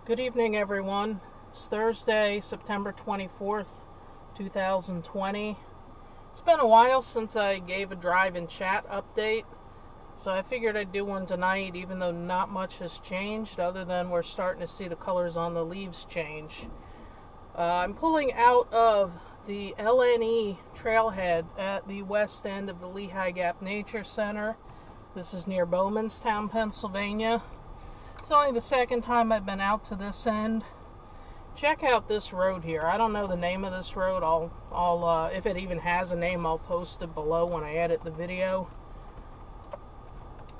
Good evening, everyone. It's Thursday, September 24th, 2020. It's been a while since I gave a drive and chat update, so I figured I'd do one tonight, even though not much has changed, other than we're starting to see the colors on the leaves change. I'm pulling out of the LNE trailhead at the west end of the Lehigh Gap Nature Center. This is near Bowmanstown, Pennsylvania. It's only the second time I've been out to this end. Check out this road here. I don't know the name of this road. I'll if it even has a name, I'll post it below when I edit the video.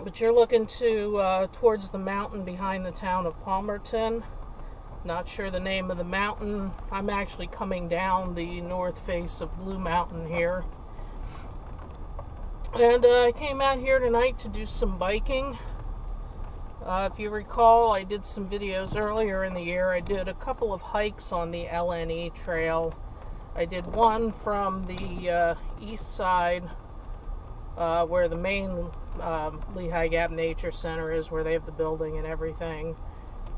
But you're looking to towards the mountain behind the town of Palmerton. Not sure the name of the mountain. I'm actually coming down the north face of Blue Mountain here. And I came out here tonight to do some biking. If you recall, I did some videos earlier in the year. I did a couple of hikes on the NETrail. I did one from the east side, where the main Lehigh Gap Nature Center is, where they have the building and everything.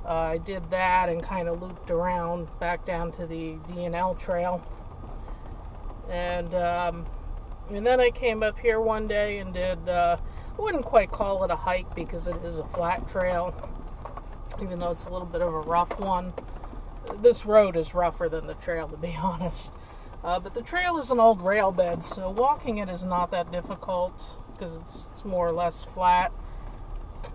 I did that and kind of looped around back down to the NETrail. And then I came up here one day and did... I wouldn't quite call it a hike because it is a flat trail, even though it's a little bit of a rough one. This road is rougher than the trail, to be honest. But the trail is an old rail bed, so walking it is not that difficult because it's more or less flat.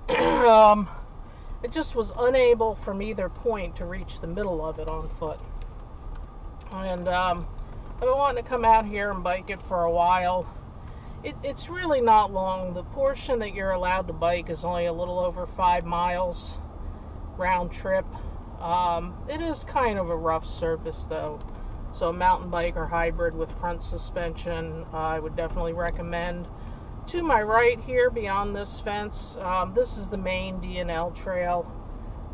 It just was unable from either point to reach the middle of it on foot. And I've been wanting to come out here and bike it for a while. It's really not long. The portion that you're allowed to bike is only a little over 5 miles round trip. It is kind of a rough surface though, so a mountain bike or hybrid with front suspension I would definitely recommend. To my right here, beyond this fence, this is the main NETrail.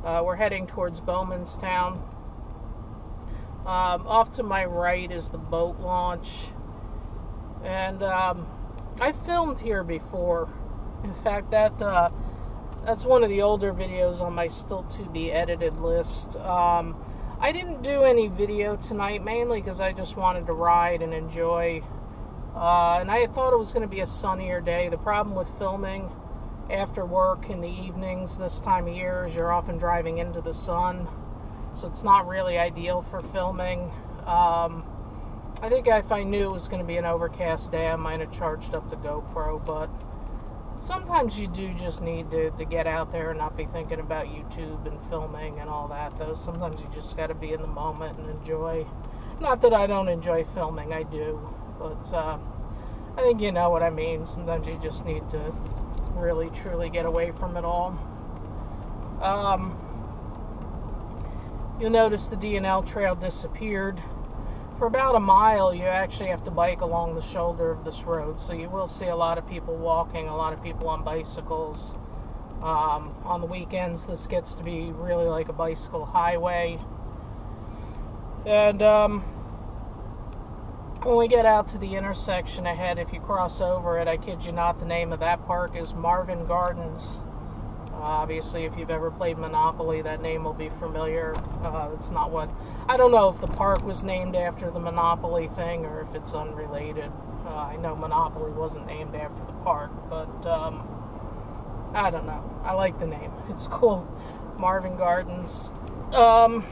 We're heading towards Bowmanstown. Off to my right is the boat launch, and I filmed here before. In fact, that's one of the older videos on my still to be edited list. I didn't do any video tonight, mainly because I just wanted to ride and enjoy. And I had thought it was going to be a sunnier day. The problem with filming after work in the evenings this time of year is you're often driving into the sun, so it's not really ideal for filming. I think if I knew it was going to be an overcast day, I might have charged up the GoPro, but sometimes you do just need to get out there and not be thinking about YouTube and filming and all that, though. Sometimes you just got to be in the moment and enjoy. Not that I don't enjoy filming, I do, but I think you know what I mean. Sometimes you just need to really, truly get away from it all. You'll notice the NETrail disappeared. For about a mile, you actually have to bike along the shoulder of this road, so you will see a lot of people walking, a lot of people on bicycles. On the weekends, this gets to be really like a bicycle highway. And when we get out to the intersection ahead, if you cross over it, I kid you not, the name of that park is Marvin Gardens. Obviously, if you've ever played Monopoly, that name will be familiar. It's not what... I don't know if the park was named after the Monopoly thing or if it's unrelated. I know Monopoly wasn't named after the park, but I don't know. I like the name. It's cool. Marvin Gardens. Gosh,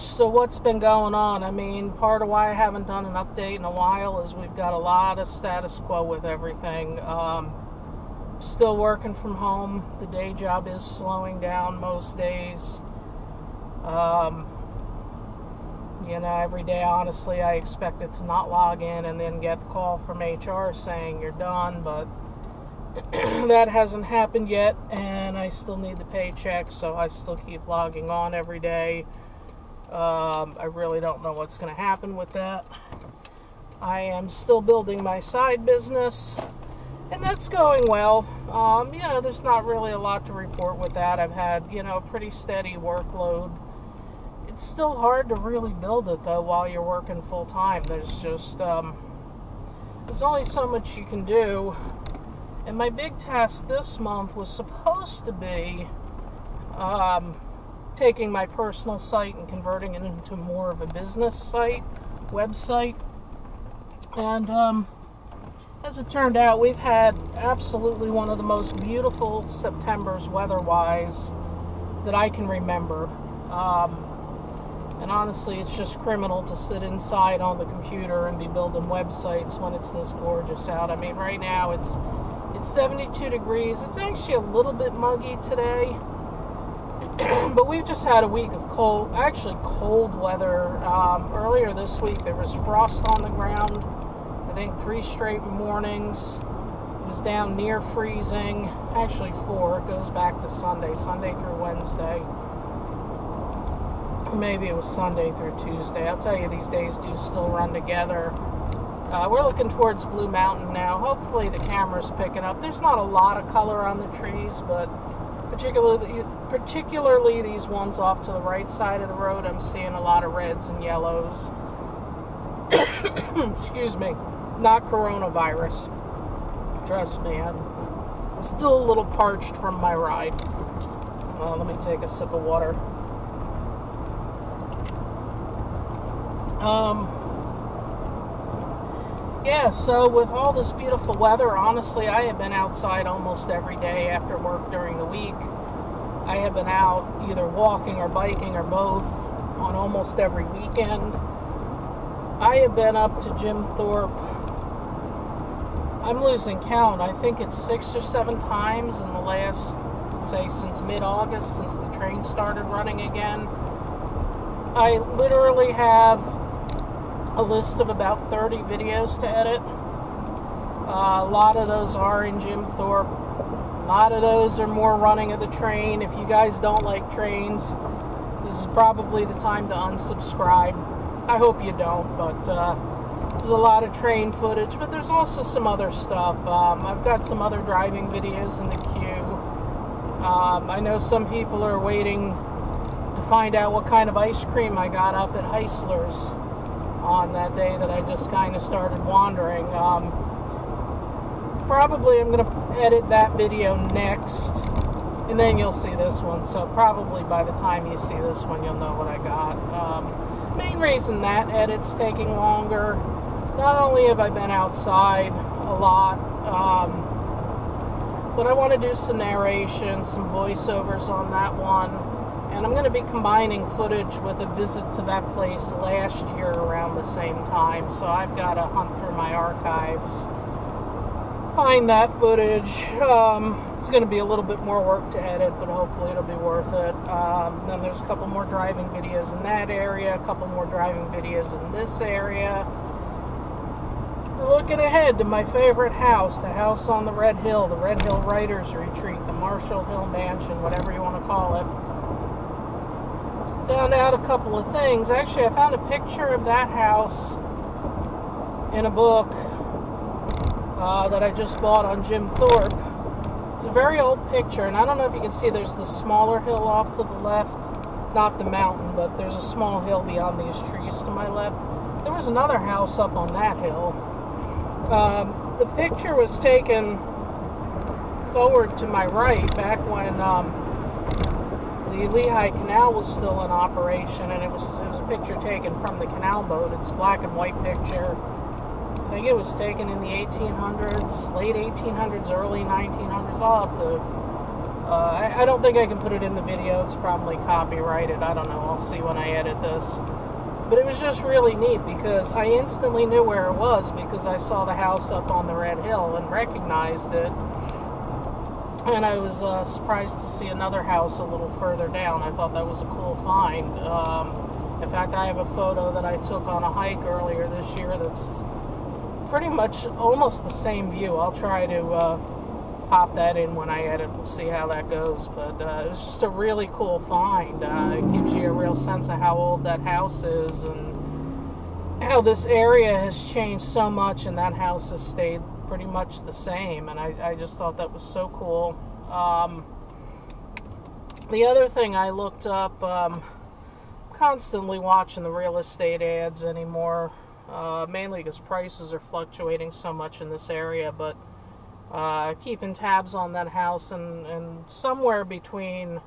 so what's been going on? I mean, part of why I haven't done an update in a while is we've got a lot of status quo with everything. Still working from home. The day job is slowing down most days. You know, every day, honestly, I expected to not log in and then get the call from HR saying you're done, but that hasn't happened yet, and I still need the paycheck, so I still keep logging on every day. I really don't know what's going to happen with that. I am still building my side business, and that's going well. You know, there's not really a lot to report with that. I've had, you know, a pretty steady workload. It's still hard to really build it, though, while you're working full-time. There's just, there's only so much you can do. And my big task this month was supposed to be taking my personal site and converting it into more of a business site, website. And as it turned out, we've had absolutely one of the most beautiful Septembers weather-wise that I can remember. And honestly, it's just criminal to sit inside on the computer and be building websites when it's this gorgeous out. I mean, right now it's 72 degrees. It's actually a little bit muggy today. But we've just had a week of cold weather. Earlier this week, there was frost on the ground. I think 3 straight mornings. It was down near freezing. Actually 4. It goes back to Sunday through Wednesday. Or maybe it was Sunday through Tuesday. I'll tell you, these days do still run together. We're looking towards Blue Mountain now. Hopefully the camera's picking up. There's not a lot of color on the trees, but particularly these ones off to the right side of the road, I'm seeing a lot of reds and yellows. Excuse me. Not coronavirus. Trust me, I'm still a little parched from my ride. Let me take a sip of water. Yeah, so with all this beautiful weather, honestly, I have been outside almost every day after work during the week. I have been out either walking or biking or both on almost every weekend. I have been up to Jim Thorpe, I'm losing count, I think it's 6 or 7 times in the last, say, since mid-August, since the train started running again. I literally have a list of about 30 videos to edit. A lot of those are in Jim Thorpe. A lot of those are more running of the train. If you guys don't like trains, this is probably the time to unsubscribe. I hope you don't, but there's a lot of train footage, but there's also some other stuff. I've got some other driving videos in the queue. I know some people are waiting to find out what kind of ice cream I got up at Heisler's on that day that I just kind of started wandering. Probably I'm going to edit that video next, and then you'll see this one. So probably by the time you see this one, you'll know what I got. Main reason that edit's taking longer, not only have I been outside a lot, but I want to do some narration, some voiceovers on that one. And I'm going to be combining footage with a visit to that place last year around the same time. So I've got to hunt through my archives, find that footage. It's going to be a little bit more work to edit, but hopefully it'll be worth it. Then there's a couple more driving videos in that area, a couple more driving videos in this area. We're looking ahead to my favorite house, the house on the Red Hill Writers Retreat, the Marshall Hill Mansion, whatever you want to call it. Found out a couple of things. Actually, I found a picture of that house in a book that I just bought on Jim Thorpe. It's a very old picture, and I don't know if you can see, there's the smaller hill off to the left. Not the mountain, but there's a small hill beyond these trees to my left. There was another house up on that hill. The picture was taken forward to my right back when the Lehigh Canal was still in operation, and it was a picture taken from the canal boat. It's a black and white picture. I think it was taken in the 1800s, late 1800s, early 1900s. I'll have to, I don't think I can put it in the video. It's probably copyrighted. I don't know. I'll see when I edit this. But it was just really neat because I instantly knew where it was because I saw the house up on the Red Hill and recognized it. And I was surprised to see another house a little further down. I thought that was a cool find. In fact, I have a photo that I took on a hike earlier this year that's pretty much almost the same view. I'll try to pop that in when I edit. We'll see how that goes. But it was just a really cool find. It gives you a real sense of how old that house is and how this area has changed so much, and that house has stayed pretty much the same, and I just thought that was so cool. The other thing I looked up, constantly watching the real estate ads anymore, mainly because prices are fluctuating so much in this area, but keeping tabs on that house, and somewhere between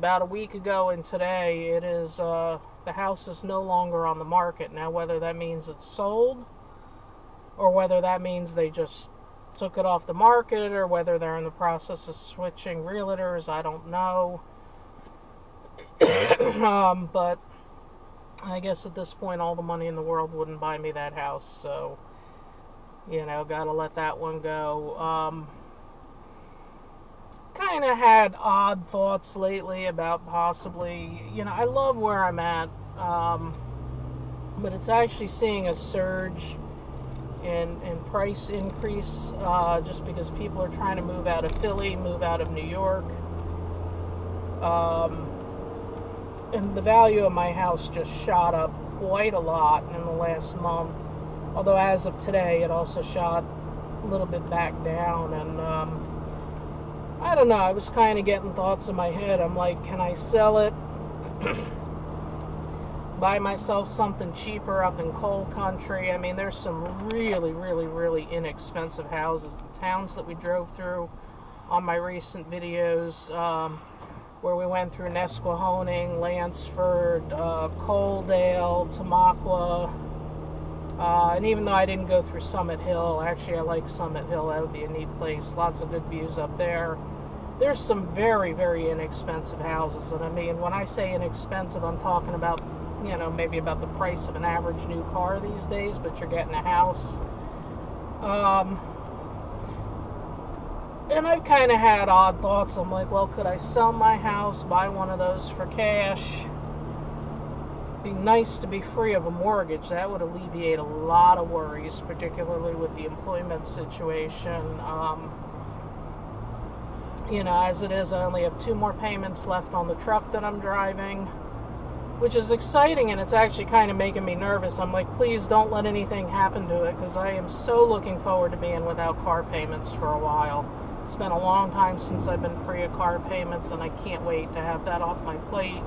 about a week ago and today, it is, the house is no longer on the market. Now, whether that means it's sold, or whether that means they just took it off the market, or whether they're in the process of switching realtors, I don't know. But I guess at this point, all the money in the world wouldn't buy me that house, so, you know, gotta let that one go. Kind of had odd thoughts lately about possibly, you know, I love where I'm at, but it's actually seeing a surge in price increase, just because people are trying to move out of Philly, move out of New York. And the value of my house just shot up quite a lot in the last month. Although as of today, it also shot a little bit back down. And I don't know, I was kind of getting thoughts in my head. I'm like, can I sell it? Buy myself something cheaper up in coal country? I mean, there's some really, really, really inexpensive houses. The towns that we drove through on my recent videos, where we went through Nesquehoning, Lansford, Coaldale, Tamaqua, and even though I didn't go through Summit Hill, actually I like Summit Hill, that would be a neat place, lots of good views up there. There's some very, very inexpensive houses, and I mean, when I say inexpensive, I'm talking about, you know, maybe about the price of an average new car these days, but you're getting a house. And I've kind of had odd thoughts. I'm like, well, could I sell my house, buy one of those for cash? Be nice to be free of a mortgage. That would alleviate a lot of worries, particularly with the employment situation. You know, as it is, I only have 2 more payments left on the truck that I'm driving, which is exciting, and it's actually kind of making me nervous. I'm like, please don't let anything happen to it, because I am so looking forward to being without car payments for a while. It's been a long time since I've been free of car payments, and I can't wait to have that off my plate.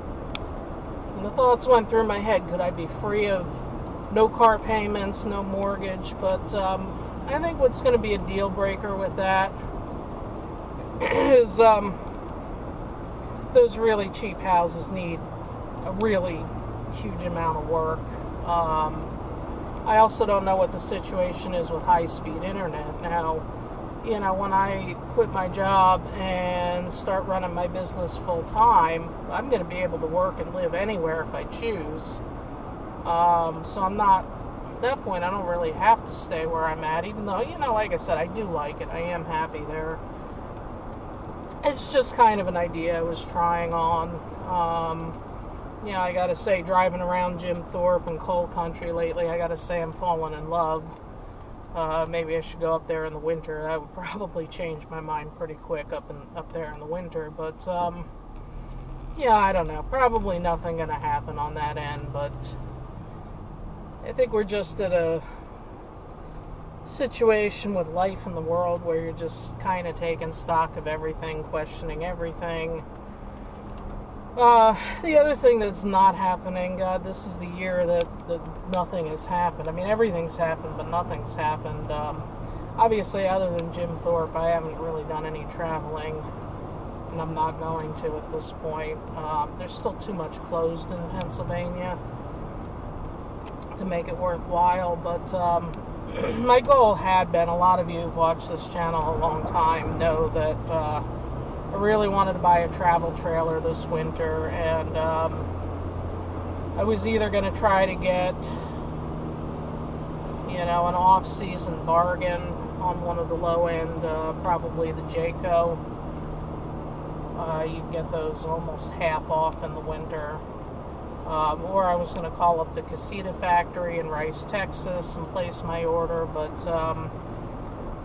And the thoughts went through my head, could I be free of no car payments, no mortgage? But I think what's going to be a deal breaker with that is those really cheap houses need a really huge amount of work. I also don't know what the situation is with high-speed internet. Now, you know, when I quit my job and start running my business full-time, I'm going to be able to work and live anywhere if I choose. So I'm not, at that point, I don't really have to stay where I'm at, even though, you know, like I said, I do like it. I am happy there. It's just kind of an idea I was trying on. You know, I gotta say, driving around Jim Thorpe and coal country lately, I gotta say I'm falling in love. Maybe I should go up there in the winter. That would probably change my mind pretty quick up there in the winter. But yeah, I don't know. Probably nothing gonna happen on that end. But I think we're just at a situation with life in the world where you're just kind of taking stock of everything, questioning everything. The other thing that's not happening, this is the year that nothing has happened. I mean, everything's happened, but nothing's happened. Obviously, other than Jim Thorpe, I haven't really done any traveling, and I'm not going to at this point. There's still too much closed in Pennsylvania to make it worthwhile, but my goal had been, a lot of you who've watched this channel a long time know that I really wanted to buy a travel trailer this winter, and I was either going to try to get, you know, an off-season bargain on one of the low-end, probably the Jayco. You get those almost half off in the winter. Or I was going to call up the Casita factory in Rice, Texas, and place my order, but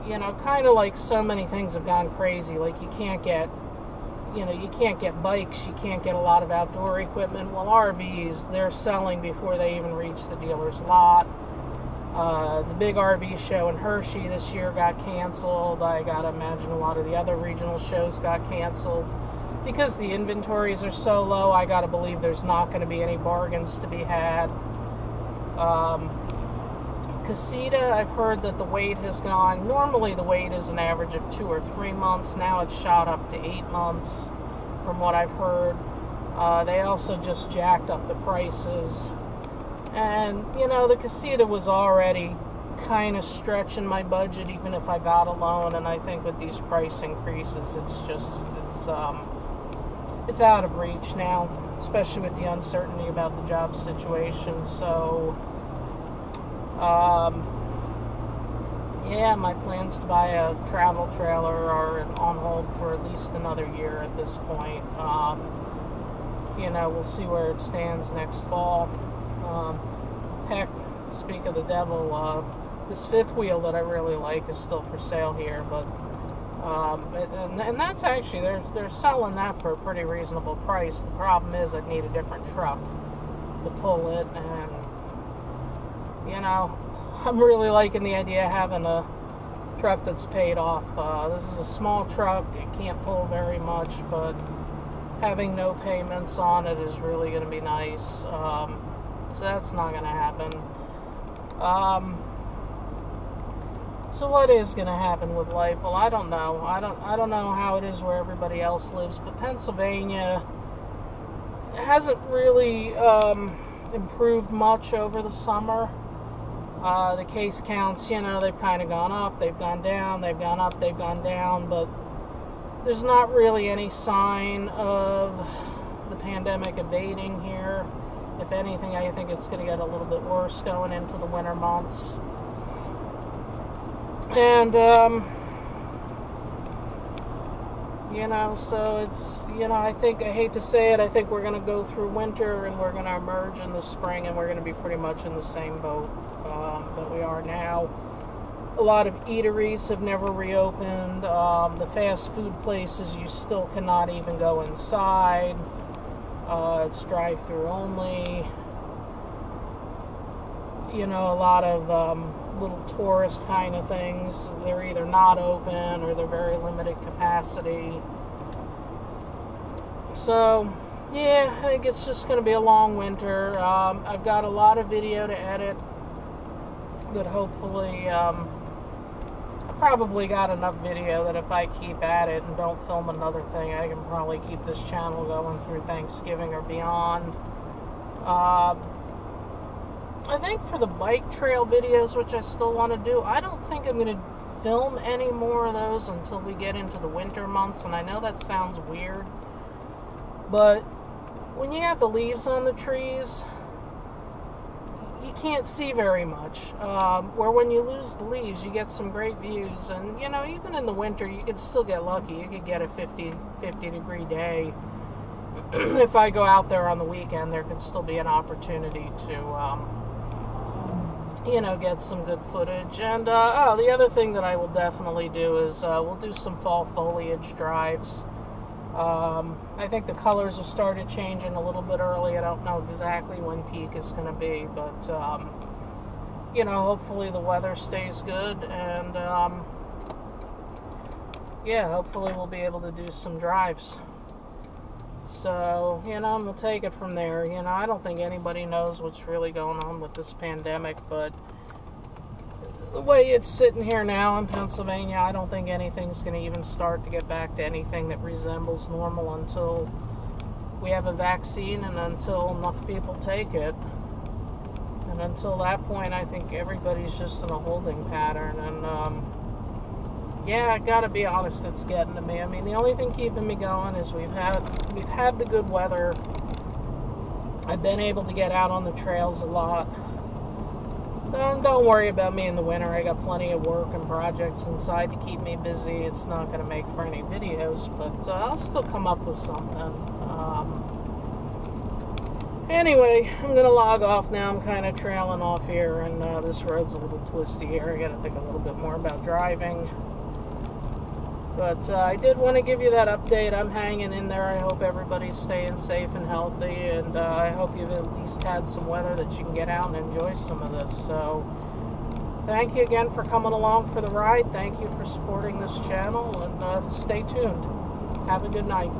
you know, kind of like so many things have gone crazy. Like, you can't get, you know, you can't get bikes, you can't get a lot of outdoor equipment. Well, RVs, they're selling before they even reach the dealer's lot. The big RV show in Hershey this year got canceled. I gotta imagine a lot of the other regional shows got canceled. Because the inventories are so low, I gotta believe there's not going to be any bargains to be had. Casita, I've heard that the wait has gone. Normally the wait is an average of 2 or 3 months. Now it's shot up to 8 months, from what I've heard. They also just jacked up the prices. And, you know, the casita was already kind of stretching my budget even if I got a loan, and I think with these price increases it's out of reach now, especially with the uncertainty about the job situation. So yeah, my plans to buy a travel trailer are on hold for at least another year at this point. You know, we'll see where it stands next fall. Heck, speak of the devil, this fifth wheel that I really like is still for sale here, but and that's actually, they're selling that for a pretty reasonable price. The problem is I need a different truck to pull it, and you know, I'm really liking the idea of having a truck that's paid off. This is a small truck, it can't pull very much, but having no payments on it is really going to be nice. So that's not going to happen. So what is going to happen with life? Well, I don't know. I don't know how it is where everybody else lives, but Pennsylvania hasn't really improved much over the summer. The case counts, you know, they've kind of gone up, they've gone down, they've gone up, they've gone down, but there's not really any sign of the pandemic abating here. If anything, I think it's going to get a little bit worse going into the winter months. And, you know, so it's, you know, I hate to say it, I think we're going to go through winter and we're going to emerge in the spring and we're going to be pretty much in the same boat that we are now. A lot of eateries have never reopened. The fast food places, you still cannot even go inside. It's drive-through only. You know, a lot of little tourist kind of things, they're either not open or they're very limited capacity. So, yeah, I think it's just going to be a long winter. I've got a lot of video to edit that hopefully, I probably got enough video that if I keep at it and don't film another thing, I can probably keep this channel going through Thanksgiving or beyond. I think for the bike trail videos, which I still want to do, I don't think I'm going to film any more of those until we get into the winter months. And I know that sounds weird, but when you have the leaves on the trees, you can't see very much. Where when you lose the leaves, you get some great views. And, you know, even in the winter, you could still get lucky. You could get a 50 degree day. If I go out there on the weekend, there could still be an opportunity to, you know, get some good footage. And, oh, the other thing that I will definitely do is we'll do some fall foliage drives. I think the colors have started changing a little bit early. I don't know exactly when peak is going to be, but, you know, hopefully the weather stays good, and, yeah, hopefully we'll be able to do some drives. So, you know, and we'll take it from there. You know, I don't think anybody knows what's really going on with this pandemic, but the way it's sitting here now in Pennsylvania, I don't think anything's going to even start to get back to anything that resembles normal until we have a vaccine and until enough people take it. And until that point, I think everybody's just in a holding pattern. And, yeah, I gotta be honest, it's getting to me. I mean, the only thing keeping me going is we've had the good weather. I've been able to get out on the trails a lot. Don't worry about me in the winter. I got plenty of work and projects inside to keep me busy. It's not going to make for any videos, but I'll still come up with something. Anyway, I'm going to log off now. I'm kind of trailing off here, and this road's a little twisty here. I got to think a little bit more about driving. But I did want to give you that update. I'm hanging in there. I hope everybody's staying safe and healthy, and I hope you've at least had some weather that you can get out and enjoy some of this. So thank you again for coming along for the ride. Thank you for supporting this channel, and stay tuned. Have a good night.